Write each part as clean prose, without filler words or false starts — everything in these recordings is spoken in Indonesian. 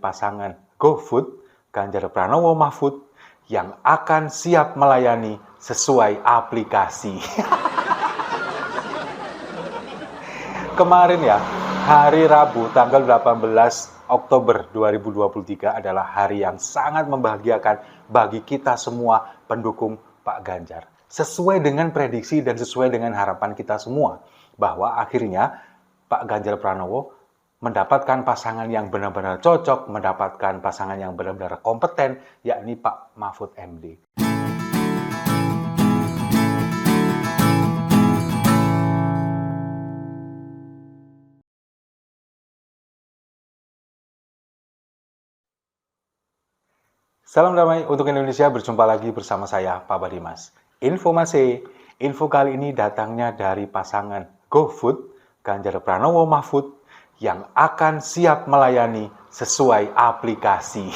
pasangan GoFood, Ganjar Pranowo Mahfud, yang akan siap melayani sesuai aplikasi. Kemarin ya, hari Rabu tanggal 18 Oktober 2023 adalah hari yang sangat membahagiakan bagi kita semua pendukung Pak Ganjar. Sesuai dengan prediksi dan sesuai dengan harapan kita semua, bahwa akhirnya Pak Ganjar Pranowo mendapatkan pasangan yang benar-benar cocok, mendapatkan pasangan yang benar-benar kompeten, yakni Pak Mahfud MD. Salam damai untuk Indonesia, berjumpa lagi bersama saya, Pak Badimas. Info kali ini datangnya dari pasangan GoFood, Ganjar Pranowo Mahfud, yang akan siap melayani sesuai aplikasi.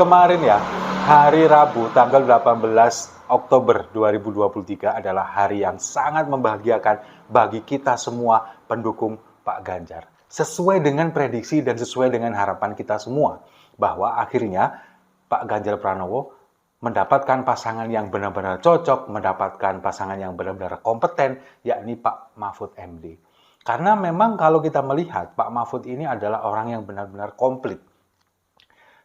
Kemarin ya, hari Rabu tanggal 18 Oktober 2023 adalah hari yang sangat membahagiakan bagi kita semua pendukung Pak Ganjar. Sesuai dengan prediksi dan sesuai dengan harapan kita semua, bahwa akhirnya Pak Ganjar Pranowo mendapatkan pasangan yang benar-benar cocok, mendapatkan pasangan yang benar-benar kompeten, yakni Pak Mahfud MD. Karena memang kalau kita melihat, Pak Mahfud ini adalah orang yang benar-benar komplit.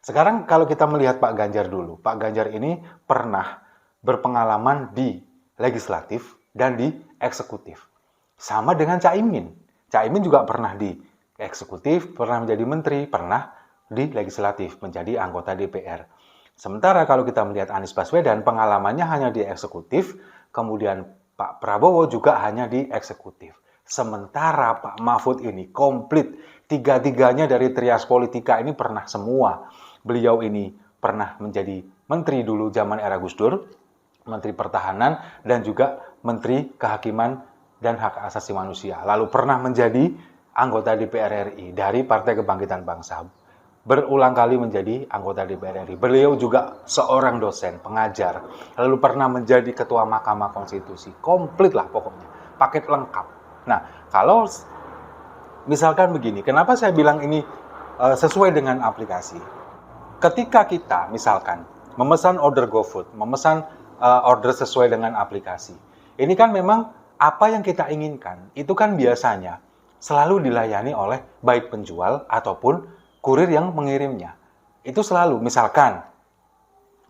Sekarang kalau kita melihat Pak Ganjar dulu, Pak Ganjar ini pernah berpengalaman di legislatif dan di eksekutif. Sama dengan Caimin. Caimin juga pernah di eksekutif, pernah menjadi menteri, pernah di legislatif, menjadi anggota DPR. Sementara kalau kita melihat Anies Baswedan, pengalamannya hanya di eksekutif, kemudian Pak Prabowo juga hanya di eksekutif. Sementara Pak Mahfud ini komplit, tiga-tiganya dari trias politika ini pernah semua. Beliau ini pernah menjadi menteri dulu zaman era Gus Dur, menteri pertahanan, dan juga menteri kehakiman dan hak asasi manusia. Lalu pernah menjadi anggota DPR RI dari Partai Kebangkitan Bangsa. Berulang kali menjadi anggota DPR RI. Beliau juga seorang dosen, pengajar. Lalu pernah menjadi ketua Mahkamah Konstitusi. Komplit lah pokoknya. Paket lengkap. Nah, kalau misalkan begini, kenapa saya bilang ini sesuai dengan aplikasi? Ketika kita misalkan memesan order GoFood, memesan order sesuai dengan aplikasi. Ini kan memang apa yang kita inginkan, itu kan biasanya selalu dilayani oleh baik penjual ataupun kurir yang mengirimnya. Itu selalu, misalkan,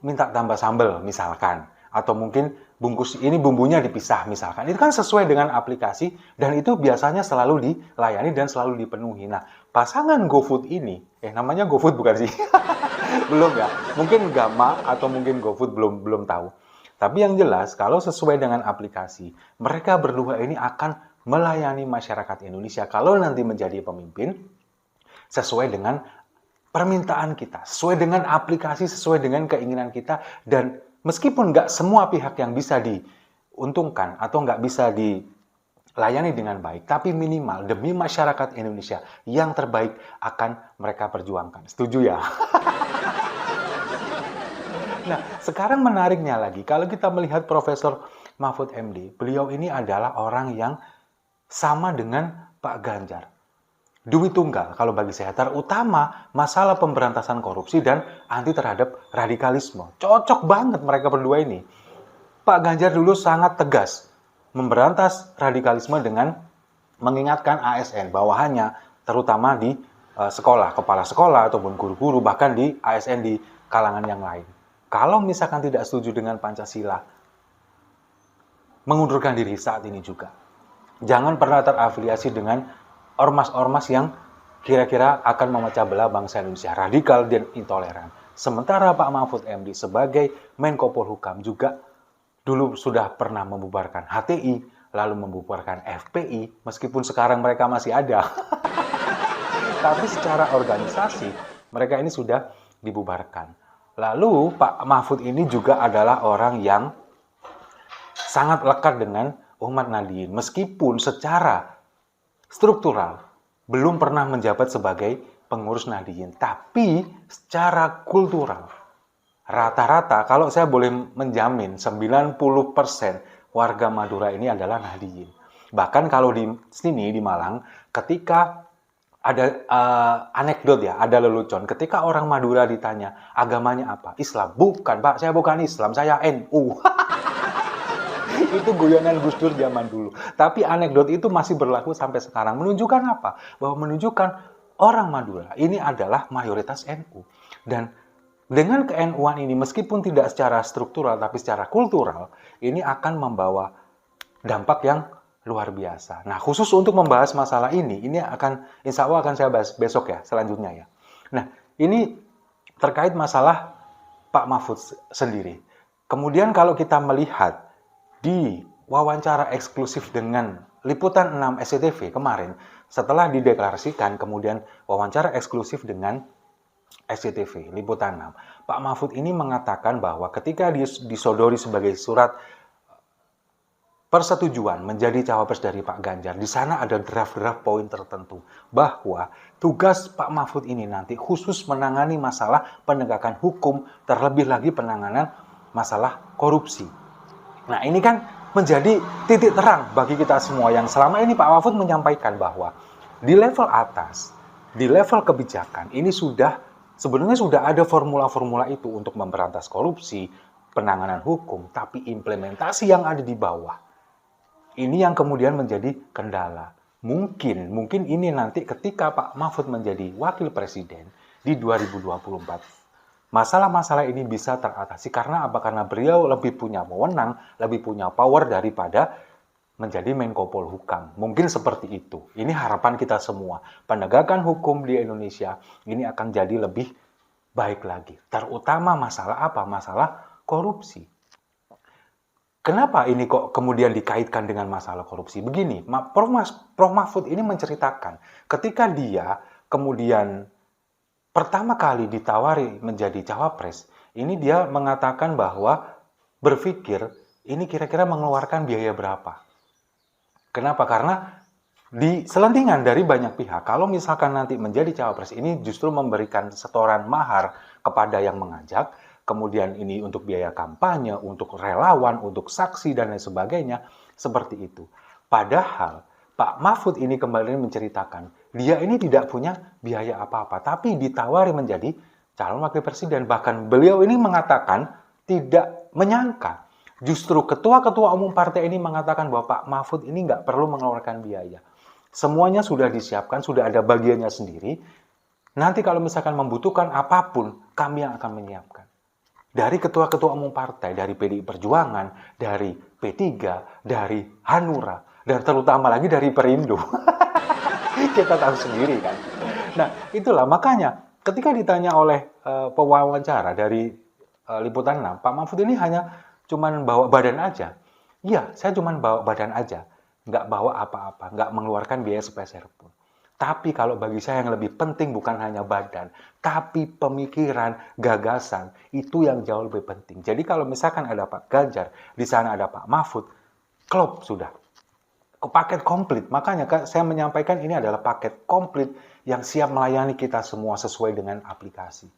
minta tambah sambal, misalkan. Atau mungkin bungkus ini bumbunya dipisah, misalkan. Itu kan sesuai dengan aplikasi, dan itu biasanya selalu dilayani dan selalu dipenuhi. Nah, pasangan GoFood ini, namanya GoFood bukan sih? Belum ya? Mungkin Gama atau mungkin GoFood belum tahu. Tapi yang jelas, kalau sesuai dengan aplikasi, mereka berdua ini akan melayani masyarakat Indonesia kalau nanti menjadi pemimpin sesuai dengan permintaan kita, sesuai dengan aplikasi, sesuai dengan keinginan kita, dan meskipun nggak semua pihak yang bisa diuntungkan atau nggak bisa dilayani dengan baik, tapi minimal demi masyarakat Indonesia yang terbaik akan mereka perjuangkan. Setuju ya? Nah, sekarang menariknya lagi, kalau kita melihat Profesor Mahfud MD, beliau ini adalah orang yang sama dengan Pak Ganjar. Duit tunggal kalau bagi saya, terutama masalah pemberantasan korupsi dan anti terhadap radikalisme. Cocok banget mereka berdua ini. Pak Ganjar dulu sangat tegas memberantas radikalisme dengan mengingatkan ASN bawahannya, terutama di sekolah, kepala sekolah ataupun guru-guru, bahkan di ASN di kalangan yang lain. Kalau misalkan tidak setuju dengan Pancasila, mengundurkan diri saat ini juga. Jangan pernah terafiliasi dengan ormas-ormas yang kira-kira akan memecah belah bangsa Indonesia, radikal dan intoleran. Sementara Pak Mahfud MD sebagai Menko Polhukam juga dulu sudah pernah membubarkan HTI, lalu membubarkan FPI, meskipun sekarang mereka masih ada. Tapi secara organisasi, mereka ini sudah dibubarkan. Lalu Pak Mahfud ini juga adalah orang yang sangat lekat dengan umat Nahdliyin, meskipun secara struktural belum pernah menjabat sebagai pengurus Nahdliyin, tapi secara kultural rata-rata, kalau saya boleh menjamin, 90% warga Madura ini adalah Nahdliyin. Bahkan kalau di sini di Malang, ketika Ada anekdot ya, ada lelucon. Ketika orang Madura ditanya, agamanya apa? Islam. Bukan, Pak, saya bukan Islam, saya NU. Itu guyonan Gus Dur zaman dulu. Tapi anekdot itu masih berlaku sampai sekarang. Menunjukkan apa? Bahwa menunjukkan orang Madura ini adalah mayoritas NU. Dan dengan ke-NU-an ini, meskipun tidak secara struktural, tapi secara kultural, ini akan membawa dampak yang luar biasa. Nah, khusus untuk membahas masalah ini insya Allah akan saya bahas besok ya, selanjutnya ya. Nah, ini terkait masalah Pak Mahfud sendiri. Kemudian kalau kita melihat di wawancara eksklusif dengan Liputan 6 SCTV kemarin, setelah dideklarasikan, kemudian wawancara eksklusif dengan SCTV, Liputan 6. Pak Mahfud ini mengatakan bahwa ketika disodori sebagai surat persetujuan menjadi cawapres dari Pak Ganjar, di sana ada draft-draft poin tertentu bahwa tugas Pak Mahfud ini nanti khusus menangani masalah penegakan hukum, terlebih lagi penanganan masalah korupsi. Nah, ini kan menjadi titik terang bagi kita semua yang selama ini Pak Mahfud menyampaikan bahwa di level atas, di level kebijakan, ini sebenarnya sudah ada formula-formula itu untuk memberantas korupsi, penanganan hukum, tapi implementasi yang ada di bawah, ini yang kemudian menjadi kendala. Mungkin ini nanti ketika Pak Mahfud menjadi wakil presiden di 2024, masalah-masalah ini bisa teratasi. Karena apa? Karena beliau lebih punya wewenang, lebih punya power daripada menjadi Menko Polhukam. Mungkin seperti itu. Ini harapan kita semua. Penegakan hukum di Indonesia ini akan jadi lebih baik lagi. Terutama masalah apa? Masalah korupsi. Kenapa ini kok kemudian dikaitkan dengan masalah korupsi? Begini, Prof. Mahfud ini menceritakan ketika dia kemudian pertama kali ditawari menjadi cawapres, ini dia mengatakan bahwa berpikir ini kira-kira mengeluarkan biaya berapa. Kenapa? Karena di selentingan dari banyak pihak, kalau misalkan nanti menjadi cawapres ini justru memberikan setoran mahar kepada yang mengajak, kemudian ini untuk biaya kampanye, untuk relawan, untuk saksi, dan lain sebagainya, seperti itu. Padahal Pak Mahfud ini kembali menceritakan, dia ini tidak punya biaya apa-apa, tapi ditawari menjadi calon wakil presiden. Bahkan beliau ini mengatakan tidak menyangka, justru ketua-ketua umum partai ini mengatakan bahwa Pak Mahfud ini nggak perlu mengeluarkan biaya. Semuanya sudah disiapkan, sudah ada bagiannya sendiri. Nanti kalau misalkan membutuhkan apapun, kami yang akan menyiapkan. Dari ketua-ketua umum partai, dari PDI Perjuangan, dari P3, dari Hanura, dan terutama lagi dari Perindo. Kita tahu sendiri kan. Nah, itulah makanya ketika ditanya oleh pewawancara dari Liputan 6, Pak Mahfud ini hanya cuman bawa badan aja. Iya, saya cuman bawa badan aja. Nggak bawa apa-apa, nggak mengeluarkan biaya sepeser pun. Tapi kalau bagi saya yang lebih penting bukan hanya badan, tapi pemikiran, gagasan, itu yang jauh lebih penting. Jadi kalau misalkan ada Pak Ganjar, di sana ada Pak Mahfud, klop sudah. Paket komplit. Makanya saya menyampaikan ini adalah paket komplit yang siap melayani kita semua sesuai dengan aplikasi.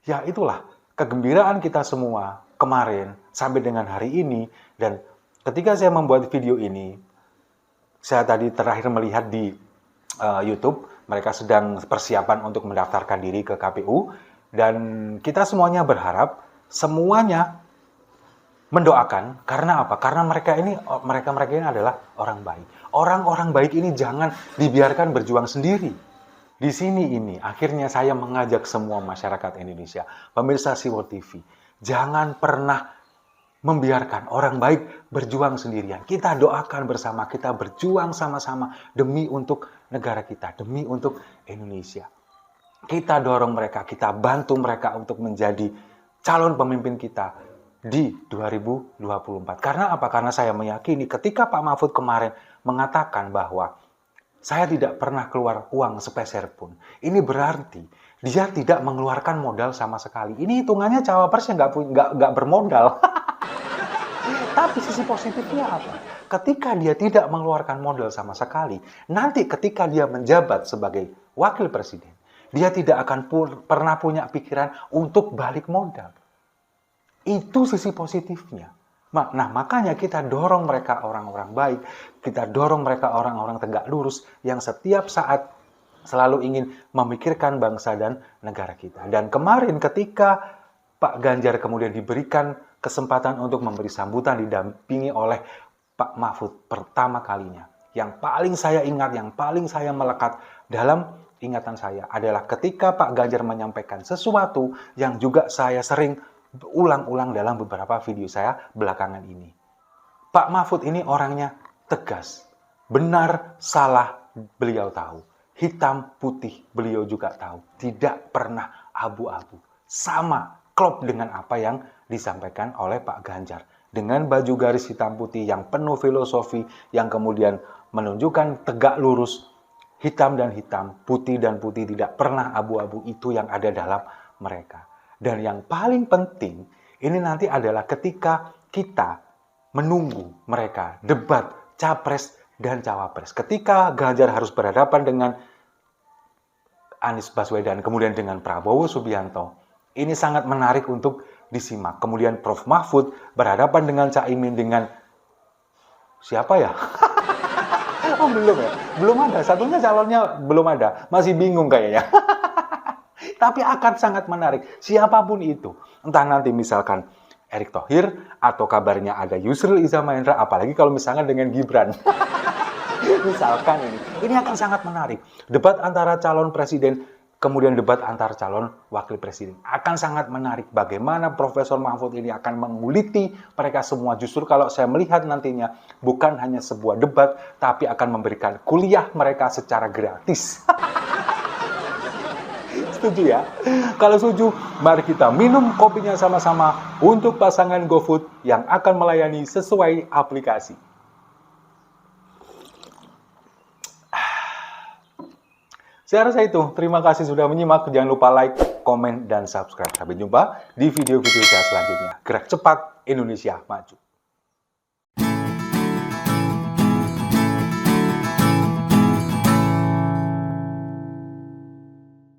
Ya itulah kegembiraan kita semua kemarin sampai dengan hari ini. Dan ketika saya membuat video ini, saya tadi terakhir melihat di YouTube, mereka sedang persiapan untuk mendaftarkan diri ke KPU, dan kita semuanya berharap semuanya mendoakan. Karena apa? Karena mereka ini adalah orang baik. Orang-orang baik ini jangan dibiarkan berjuang sendiri. Di sini ini akhirnya saya mengajak semua masyarakat Indonesia, pemirsa Siwon TV, jangan pernah membiarkan orang baik berjuang sendirian. Kita doakan bersama, kita berjuang sama-sama demi untuk negara kita, demi untuk Indonesia. Kita dorong mereka, kita bantu mereka untuk menjadi calon pemimpin kita di 2024. Karena apa? Karena saya meyakini ketika Pak Mahfud kemarin mengatakan bahwa saya tidak pernah keluar uang sepeser pun, ini berarti dia tidak mengeluarkan modal sama sekali. Ini hitungannya cawapres yang nggak bermodal. Tapi sisi positifnya apa? Ketika dia tidak mengeluarkan modal sama sekali, nanti ketika dia menjabat sebagai wakil presiden, dia tidak akan pernah punya pikiran untuk balik modal. Itu sisi positifnya. Nah, makanya kita dorong mereka orang-orang baik, kita dorong mereka orang-orang tegak lurus yang setiap saat selalu ingin memikirkan bangsa dan negara kita. Dan kemarin ketika Pak Ganjar kemudian diberikan kesempatan untuk memberi sambutan didampingi oleh Pak Mahfud pertama kalinya. Yang paling saya ingat, yang paling saya melekat dalam ingatan saya adalah ketika Pak Ganjar menyampaikan sesuatu yang juga saya sering ulang-ulang dalam beberapa video saya belakangan ini. Pak Mahfud ini orangnya tegas. Benar, salah, beliau tahu. Hitam, putih, beliau juga tahu. Tidak pernah abu-abu. Sama, klop dengan apa yang disampaikan oleh Pak Ganjar. Dengan baju garis hitam putih yang penuh filosofi, yang kemudian menunjukkan tegak lurus, hitam dan hitam, putih dan putih, tidak pernah abu-abu, itu yang ada dalam mereka. Dan yang paling penting, ini nanti adalah ketika kita menunggu mereka debat Capres dan Cawapres. Ketika Ganjar harus berhadapan dengan Anies Baswedan, kemudian dengan Prabowo Subianto, ini sangat menarik untuk disimak. Kemudian Prof. Mahfud berhadapan dengan Caimin dengan siapa ya? Oh belum ya? Belum ada. Satunya calonnya belum ada. Masih bingung kayaknya. Tapi akan sangat menarik. Siapapun itu. Entah nanti misalkan Erick Thohir atau kabarnya ada Yusril Iza Mahendra. Apalagi kalau misalnya dengan Gibran. Misalkan ini. Ini akan sangat menarik. Debat antara calon presiden, kemudian debat antar calon wakil presiden. Akan sangat menarik bagaimana Profesor Mahfud ini akan menguliti mereka semua. Justru kalau saya melihat nantinya bukan hanya sebuah debat, tapi akan memberikan kuliah mereka secara gratis. Setuju ya? Kalau setuju, mari kita minum kopinya sama-sama untuk pasangan GoFood yang akan melayani sesuai aplikasi. Saya rasa itu. Terima kasih sudah menyimak. Jangan lupa like, komen, dan subscribe. Sampai jumpa di video-video saya selanjutnya. Gerak cepat, Indonesia maju.